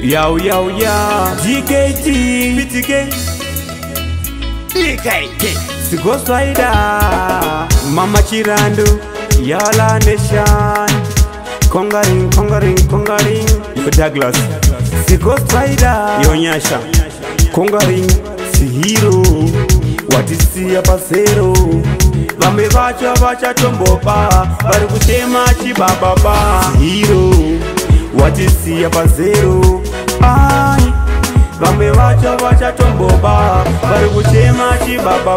Yo, yo, yo, GKT, PTK, DKT, Ghost Rider, Mama Chirandu, Yala Nation, Congaring, Yo Douglas, Ghost Rider, Yo Nyasha, Congaring, Hero, what is the Pasero, Bambe Vacha Tombopa, Barukushema Chibaba, Hero, what is the Pasero? Ai, Bambe Vacha Tomboba, Barukushema Chibaba,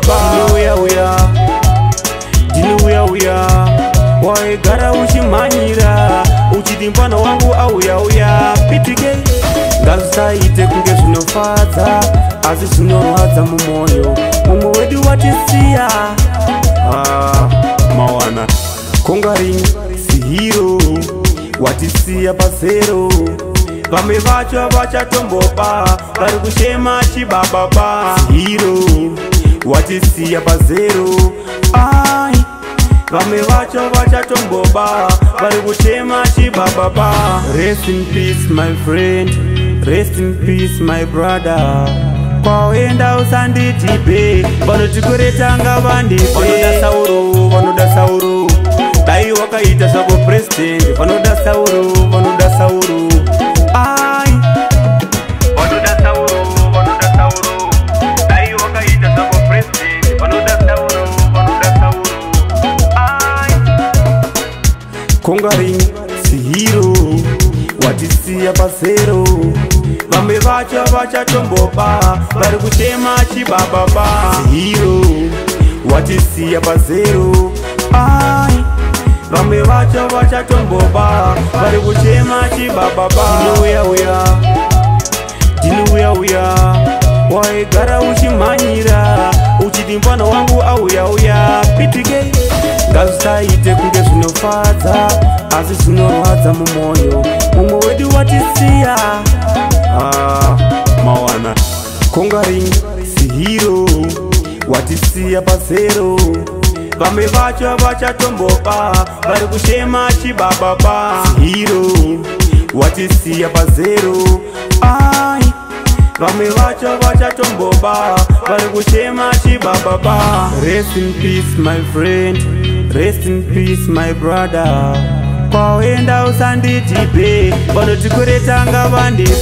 Dinuya, Why Gara Ushimanyira, Uchidimpano wangu auya, PTK, Gasa ite kungesu no fata, Azisu no hata mumoyo, Mumuwedu watisia, Mawana, Congaring, Hero, watisia Pasero, Bambe Vacha Tomboba, Barukushema Chibaba, Hero, watisia Pasero, Ai, Bambe Vacha Tomboba, Barukushema Chibaba. Rest in peace my friend, rest in peace my brother. Kwawenda usandi tipe, bano tikuretanga vandipe. Vanoda sauro, dai wakaita sako president. Vanoda sauro, ai. Vanoda sauro, dai wakaita sako president. Vanoda sauro, ai. Congaring, Hero, watisia Pasero, Bambe Vacha Tomboba, Barukushema Chibaba, Hero, watisia Pasero, ai. Bambe Vacha Tomboba, Barukushema Chibaba, Dinuya, Why Gara Ushimanyira, Uchidimpano wangu auya, PTK, Gasa ite kungesu no fata, Azisu no hata mumoyo, Mumuwedu watisia, Mawana, Congaring, Hero, watisia Pasero, Bambe Vacha Tomboba, Barukushema Chibaba, Hero, watisia Pasero, ai. Bambe Vacha Tomboba, Barukushema Chibaba. Rest in peace my friend, rest in peace my brother. Kwawenda usandi tipe, bano tikuretanga vandipe.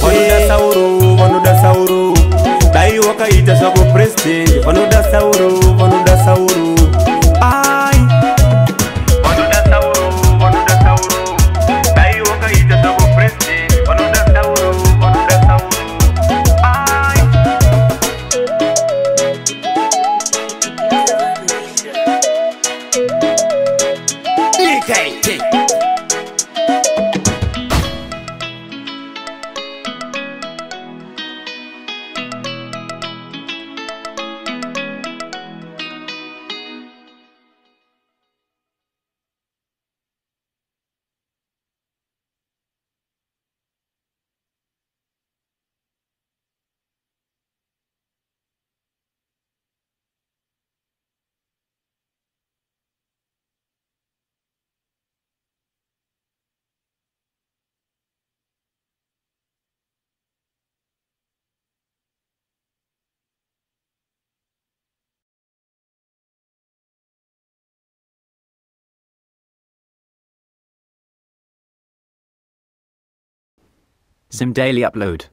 Vanoda sauro, dai wakaita sako president. Vanoda sauro, ai. Vanoda sauro, dai wakaita sako president. Vanoda sauro, ai. DKT. Zim Daily Upload.